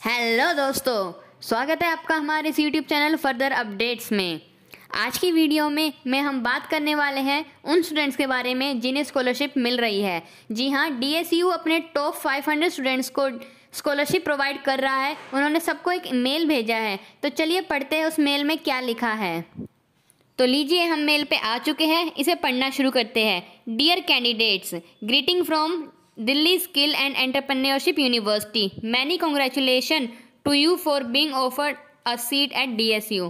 Hello दोस्तों, स्वागत है आपका हमारे इस यूट्यूब चैनल फर्दर अपडेट्स में। आज की वीडियो में हम बात करने वाले हैं उन स्टूडेंट्स के बारे में जिन्हें स्कॉलरशिप मिल रही है। जी हाँ, डीएसयू अपने टॉप 500 स्टूडेंट्स को स्कॉलरशिप प्रोवाइड कर रहा है। उन्होंने सबको एक मेल भेजा है, तो चलिए पढ़ते हैं उस मेल में क्या लिखा है। तो लीजिए, हम मेल पे आ चुके हैं, इसे पढ़ना शुरू करते हैं। Dear candidates, greeting from Delhi Skill and Entrepreneurship University. Many congratulations to you for being offered a seat at DSU.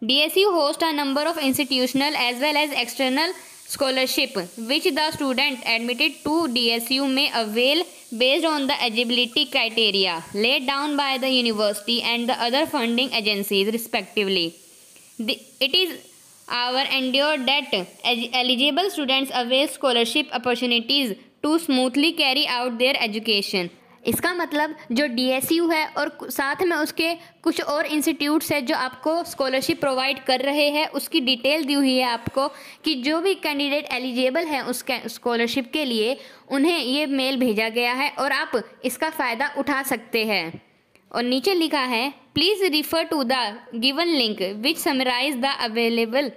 DSU hosts a number of institutional as well as external scholarship which the student admitted to DSU may avail based on the eligibility criteria laid down by the university and the other funding agencies respectively. It is our endeavor that eligible students avail scholarship opportunities to smoothly carry out their education. इसका मतलब जो DSU है और साथ में उसके कुछ और इंस्टीट्यूट्स है जो आपको स्कॉलरशिप प्रोवाइड कर रहे हैं, उसकी डिटेल दी हुई है आपको कि जो भी कैंडिडेट एलिजिबल है उस स्कॉलरशिप के लिए उन्हें ये मेल भेजा गया है और आप इसका फ़ायदा उठा सकते हैं। और नीचे लिखा है, please refer to the given link which summarise the available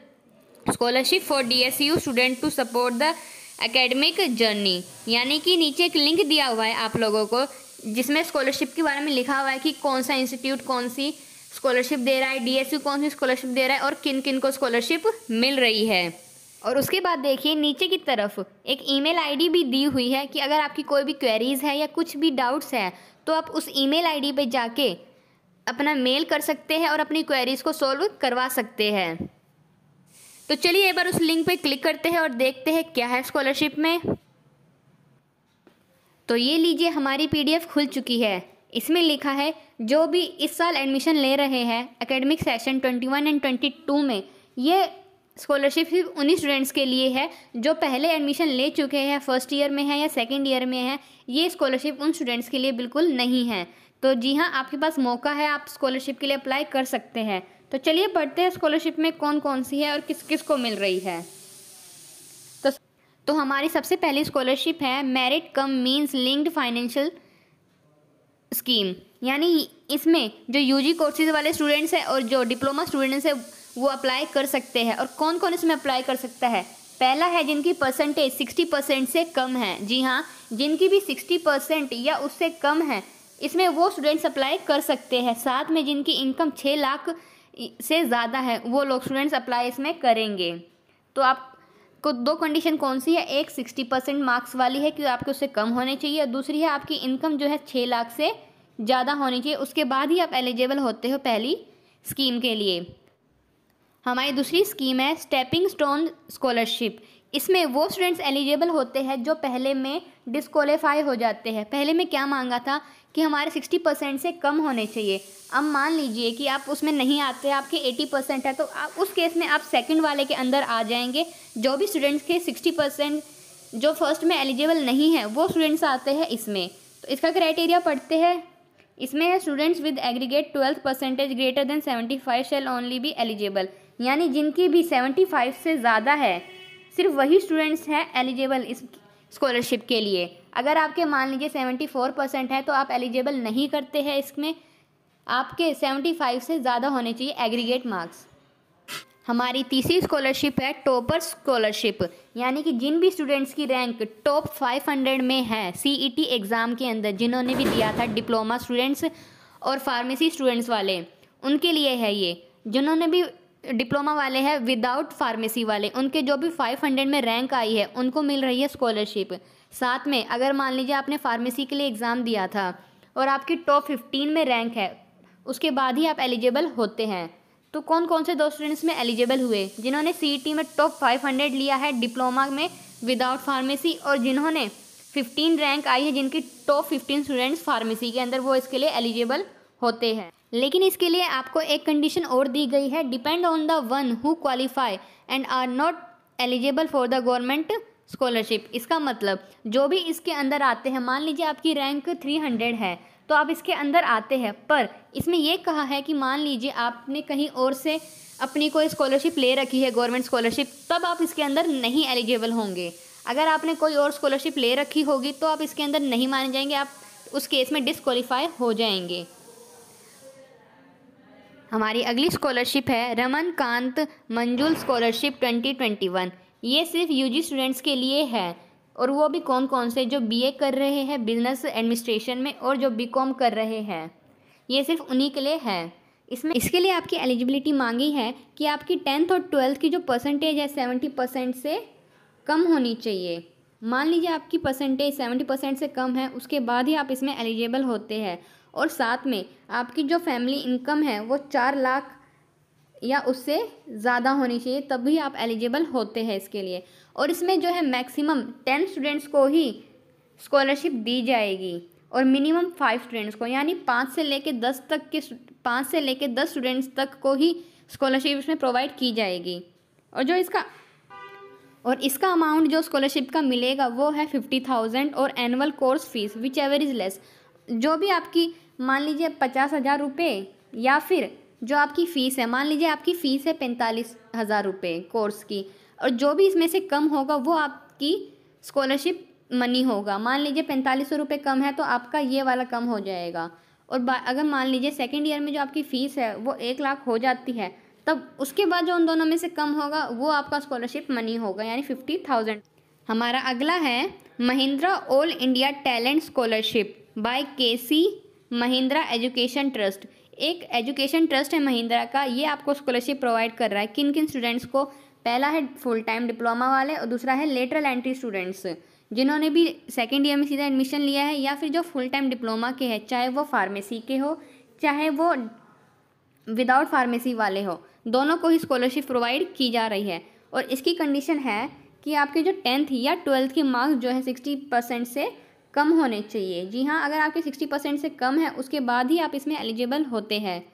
scholarship for DSU student to support the academic journey. यानी कि नीचे एक लिंक दिया हुआ है आप लोगों को जिसमें स्कॉलरशिप के बारे में लिखा हुआ है कि कौन सा इंस्टीट्यूट कौन सी स्कॉलरशिप दे रहा है, डीएसयू कौन सी स्कॉलरशिप दे रहा है और किन किन को स्कॉलरशिप मिल रही है। और उसके बाद देखिए नीचे की तरफ एक ईमेल आईडी भी दी हुई है कि अगर आपकी कोई भी क्वेरीज़ है या कुछ भी डाउट्स है तो आप उस ईमेल आईडी पे जाके अपना मेल कर सकते हैं और अपनी क्वेरीज़ को सॉल्व करवा सकते हैं। तो चलिए एक बार उस लिंक पे क्लिक करते हैं और देखते हैं क्या है स्कॉलरशिप में। तो ये लीजिए, हमारी पीडीएफ खुल चुकी है। इसमें लिखा है जो भी इस साल एडमिशन ले रहे हैं एकेडमिक सेशन 21 एंड 22 में, ये स्कॉलरशिप सिर्फ उन्हीं स्टूडेंट्स के लिए है जो पहले एडमिशन ले चुके हैं, फर्स्ट ईयर में है या सेकेंड ईयर में है। ये स्कॉलरशिप उन स्टूडेंट्स के लिए बिल्कुल नहीं है। तो जी हाँ, आपके पास मौका है, आप स्कॉलरशिप के लिए अप्लाई कर सकते हैं। तो चलिए पढ़ते हैं स्कॉलरशिप में कौन कौन सी है और किस किस को मिल रही है। तो हमारी सबसे पहली स्कॉलरशिप है मेरिट कम मींस लिंक्ड फाइनेंशियल स्कीम। यानी इसमें जो यूजी कोर्सेज वाले स्टूडेंट्स हैं और जो डिप्लोमा स्टूडेंट्स हैं वो अप्लाई कर सकते हैं। और कौन कौन इसमें अप्लाई कर सकता है? पहला है जिनकी परसेंटेज 60% से कम है। जी हाँ, जिनकी भी 60% या उससे कम है इसमें वो स्टूडेंट्स अप्लाई कर सकते हैं। साथ में जिनकी इनकम 6 लाख से ज़्यादा है वो लोग स्टूडेंट्स अप्लाई इसमें करेंगे। तो आपको दो कंडीशन कौन सी है? एक 60% मार्क्स वाली है कि आपके उससे कम होने चाहिए, और दूसरी है आपकी इनकम जो है 6 लाख से ज़्यादा होनी चाहिए। उसके बाद ही आप एलिजिबल होते हो पहली स्कीम के लिए। हमारी दूसरी स्कीम है स्टेपिंग स्टोन स्कॉलरशिप। इसमें वो स्टूडेंट्स एलिजिबल होते हैं जो पहले में डिस्क्वालीफाई हो जाते हैं। पहले में क्या मांगा था कि हमारे 60% से कम होने चाहिए। अब मान लीजिए कि आप उसमें नहीं आते, आपके 80% है, तो आप उस केस में आप सेकंड वाले के अंदर आ जाएंगे। जो भी स्टूडेंट्स के 60% जो फर्स्ट में एलिजिबल नहीं है वो स्टूडेंट्स आते हैं इसमें। तो इसका क्राइटेरिया पढ़ते हैं। इसमें है students with aggregate 12th percentage greater than 75 shall only be eligible. यानी जिनकी भी 75 से ज़्यादा है सिर्फ वही स्टूडेंट्स हैं एलिजिबल इस स्कॉलरशिप के लिए। अगर आपके मान लीजिए 74% है तो आप एलिजिबल नहीं करते हैं इसमें। आपके 75 से ज़्यादा होने चाहिए एग्रीगेट मार्क्स। हमारी तीसरी स्कॉलरशिप है टॉपर स्कॉलरशिप। यानी कि जिन भी स्टूडेंट्स की रैंक टॉप 500 में है सीईटी एग्ज़ाम के अंदर, जिन्होंने भी दिया था, डिप्लोमा स्टूडेंट्स और फार्मेसी स्टूडेंट्स वाले, उनके लिए है ये। जिन्होंने भी डिप्लोमा वाले हैं विदाउट फार्मेसी वाले, उनके जो भी 500 में रैंक आई है उनको मिल रही है स्कॉलरशिप। साथ में अगर मान लीजिए आपने फार्मेसी के लिए एग्ज़ाम दिया था और आपकी टॉप 15 में रैंक है, उसके बाद ही आप एलिजिबल होते हैं। तो कौन कौन से दो स्टूडेंट्स में एलिजिबल हुए? जिन्होंने सीईटी में टॉप 500 लिया है डिप्लोमा में विदाउट फार्मेसी, और जिन्होंने 15 रैंक आई है, जिनकी टॉप 15 स्टूडेंट्स फार्मेसी के अंदर, वो इसके लिए एलिजिबल होते हैं। लेकिन इसके लिए आपको एक कंडीशन और दी गई है, depend on the one who qualify and are not eligible for the government scholarship. इसका मतलब जो भी इसके अंदर आते हैं, मान लीजिए आपकी रैंक 300 है तो आप इसके अंदर आते हैं, पर इसमें यह कहा है कि मान लीजिए आपने कहीं और से अपनी कोई स्कॉलरशिप ले रखी है, गवर्नमेंट स्कॉलरशिप, तब आप इसके अंदर नहीं एलिजिबल होंगे। अगर आपने कोई और स्कॉलरशिप ले रखी होगी तो आप इसके अंदर नहीं माने जाएंगे, आप उस केस में डिस्क्वालीफाई हो जाएंगे। हमारी अगली स्कॉलरशिप है रमनकांत मंजुल स्कॉलरशिप 2021। ये सिर्फ यूजी स्टूडेंट्स के लिए है, और वो भी कौन कौन से, जो बीए कर रहे हैं बिजनेस एडमिनिस्ट्रेशन में और जो बीकॉम कर रहे हैं, ये सिर्फ उन्हीं के लिए है। इसके लिए आपकी एलिजिबिलिटी मांगी है कि आपकी 10th और 12th की जो परसेंटेज है 70% से कम होनी चाहिए। मान लीजिए आपकी परसेंटेज 70% से कम है, उसके बाद ही आप इसमें एलिजिबल होते हैं। और साथ में आपकी जो फैमिली इनकम है वो 4 लाख या उससे ज़्यादा होनी चाहिए, तभी आप एलिजिबल होते हैं इसके लिए। और इसमें जो है मैक्सिमम 10 स्टूडेंट्स को ही स्कॉलरशिप दी जाएगी और मिनिमम 5 स्टूडेंट्स को, यानी 5 से लेकर 10 स्टूडेंट्स तक को ही स्कॉलरशिप इसमें प्रोवाइड की जाएगी। और इसका अमाउंट जो स्कॉलरशिप का मिलेगा वो है 50,000 और annual course fees which ever is less. जो भी आपकी मान लीजिए 50,000 रुपये, या फिर जो आपकी फ़ीस है, मान लीजिए आपकी फ़ीस है 45,000 रुपये कोर्स की, और जो भी इसमें से कम होगा वो आपकी स्कॉलरशिप मनी होगा। मान लीजिए 4500 रुपये कम है तो आपका ये वाला कम हो जाएगा। और अगर मान लीजिए सेकेंड ईयर में जो आपकी फ़ीस है वो 1 लाख हो जाती है, तब उसके बाद जो उन दोनों में से कम होगा वो आपका स्कॉलरशिप मनी होगा, यानी 50,000। हमारा अगला है Mahindra all India talent scholarship by KC Mahindra education trust. एक एजुकेशन ट्रस्ट है महिंद्रा का, ये आपको स्कॉलरशिप प्रोवाइड कर रहा है। किन किन स्टूडेंट्स को? पहला है फुल टाइम डिप्लोमा वाले, और दूसरा है लेटरल एंट्री स्टूडेंट्स जिन्होंने भी सेकेंड ईयर में सीधा एडमिशन लिया है, या फिर जो फुल टाइम डिप्लोमा के हैं, चाहे वो फार्मेसी के हो चाहे वो विदाउट फार्मेसी वाले हो, दोनों को ही स्कॉलरशिप प्रोवाइड की जा रही है। और इसकी कंडीशन है कि आपके जो 10th या 12th के मार्क्स जो है 60% से कम होने चाहिए। जी हाँ, अगर आपके 60% से कम है उसके बाद ही आप इसमें एलिजिबल होते हैं।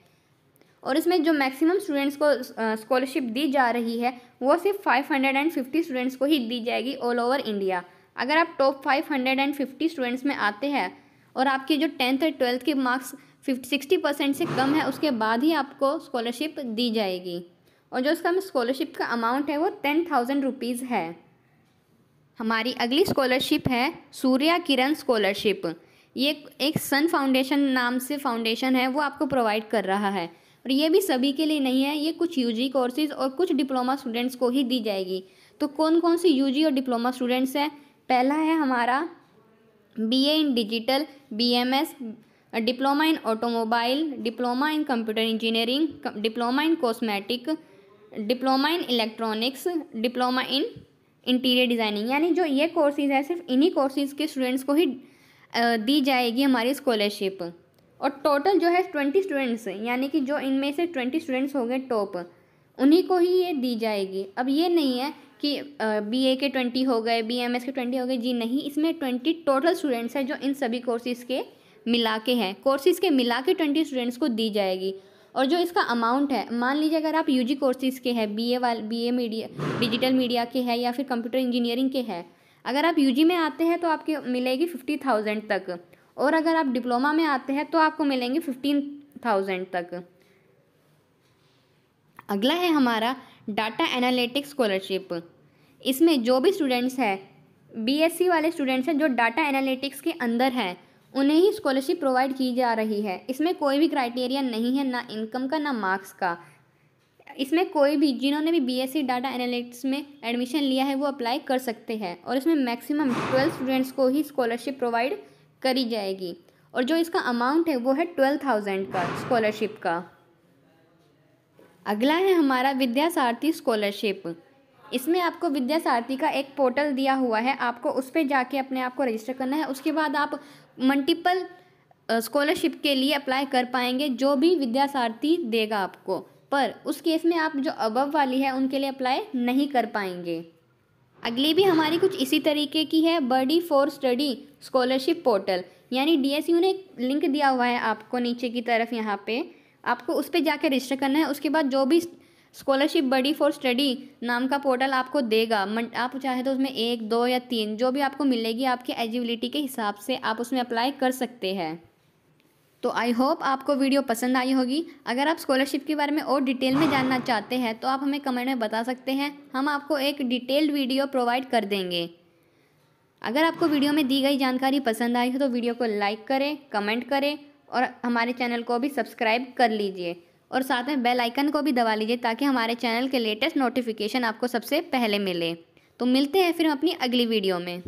और इसमें जो मैक्सिमम स्टूडेंट्स को स्कॉलरशिप दी जा रही है वो सिर्फ 550 स्टूडेंट्स को ही दी जाएगी ऑल ओवर इंडिया। अगर आप टॉप 550 स्टूडेंट्स में आते हैं और आपके जो 10th और 12th के मार्क्स 60% से कम है, उसके बाद ही आपको स्कॉलरशिप दी जाएगी। और जो इसका स्कॉलरशिप का अमाउंट है वो 10,000 रुपीज़ है। हमारी अगली स्कॉलरशिप है सूर्या किरण स्कॉलरशिप। ये एक सन फाउंडेशन नाम से फाउंडेशन है, वो आपको प्रोवाइड कर रहा है। और ये भी सभी के लिए नहीं है, ये कुछ यूजी कोर्सेज और कुछ डिप्लोमा स्टूडेंट्स को ही दी जाएगी। तो कौन कौन से यूजी और डिप्लोमा स्टूडेंट्स हैं? पहला है हमारा BA in digital, BMS, diploma in automobile, diploma in computer engineering, diploma in cosmetic, diploma in electronics, diploma in interior designing. यानी जो ये कोर्सेज़ है सिर्फ इन्हीं कोर्सेज़ के स्टूडेंट्स को ही दी जाएगी हमारी स्कॉलरशिप। और टोटल जो है 20 स्टूडेंट्स, यानी कि जो इनमें से 20 स्टूडेंट्स हो गए टॉप, उन्हीं को ही ये दी जाएगी। अब ये नहीं है कि बीए के 20 हो गए, बीएमएस के 20 हो गए, जी नहीं, इसमें 20 टोटल स्टूडेंट्स हैं जो इन सभी कोर्सेज़ के मिला के हैं। कोर्सेज़ के मिला के 20 स्टूडेंट्स को दी जाएगी। और जो इसका अमाउंट है, मान लीजिए अगर आप यूजी कोर्सेज़ के हैं, बीए मीडिया, डिजिटल मीडिया के हैं या फिर कंप्यूटर इंजीनियरिंग के हैं, अगर आप यूजी में आते हैं तो आपके मिलेगी 50,000 तक, और अगर आप डिप्लोमा में आते हैं तो आपको मिलेंगे 15,000 तक। अगला है हमारा डाटा एनालिटिक्स स्कॉलरशिप। इसमें जो भी स्टूडेंट्स हैं, बीएससी वाले स्टूडेंट्स हैं जो डाटा एनालिटिक्स के अंदर हैं, उन्हें ही स्कॉलरशिप प्रोवाइड की जा रही है। इसमें कोई भी क्राइटेरिया नहीं है, ना इनकम का ना मार्क्स का। इसमें कोई भी जिन्होंने भी बीएससी डाटा एनालिटिक्स में एडमिशन लिया है वो अप्लाई कर सकते हैं। और इसमें मैक्सिमम 12 स्टूडेंट्स को ही स्कॉलरशिप प्रोवाइड करी जाएगी। और जो इसका अमाउंट है वो है 12,000 का स्कॉलरशिप का। अगला है हमारा विद्यासारथी स्कॉलरशिप। इसमें आपको विद्यासारथी का एक पोर्टल दिया हुआ है, आपको उस पर जाके अपने आप को रजिस्टर करना है। उसके बाद आप मल्टीपल स्कॉलरशिप के लिए अप्लाई कर पाएंगे, जो भी विद्यासारथी देगा आपको। पर उस केस में आप जो अबव वाली है उनके लिए अप्लाई नहीं कर पाएंगे। अगली भी हमारी कुछ इसी तरीके की है, बडी फॉर स्टडी स्कॉलरशिप पोर्टल। यानी डीएसयू ने एक लिंक दिया हुआ है आपको नीचे की तरफ, यहाँ पे आपको उस पर जाकर रजिस्टर करना है। उसके बाद जो भी स्कॉलरशिप बडी फॉर स्टडी नाम का पोर्टल आपको देगा, आप चाहे तो उसमें 1, 2 या 3 जो भी आपको मिलेगी आपकी एलिजिबिलिटी के हिसाब से आप उसमें अप्लाई कर सकते हैं। तो आई होप आपको वीडियो पसंद आई होगी। अगर आप स्कॉलरशिप के बारे में और डिटेल में जानना चाहते हैं तो आप हमें कमेंट में बता सकते हैं, हम आपको एक डिटेल्ड वीडियो प्रोवाइड कर देंगे। अगर आपको वीडियो में दी गई जानकारी पसंद आई हो तो वीडियो को लाइक करें, कमेंट करें और हमारे चैनल को भी सब्सक्राइब कर लीजिए और साथ में बेल आइकन को भी दबा लीजिए ताकि हमारे चैनल के लेटेस्ट नोटिफिकेशन आपको सबसे पहले मिले। तो मिलते हैं फिर हम अपनी अगली वीडियो में।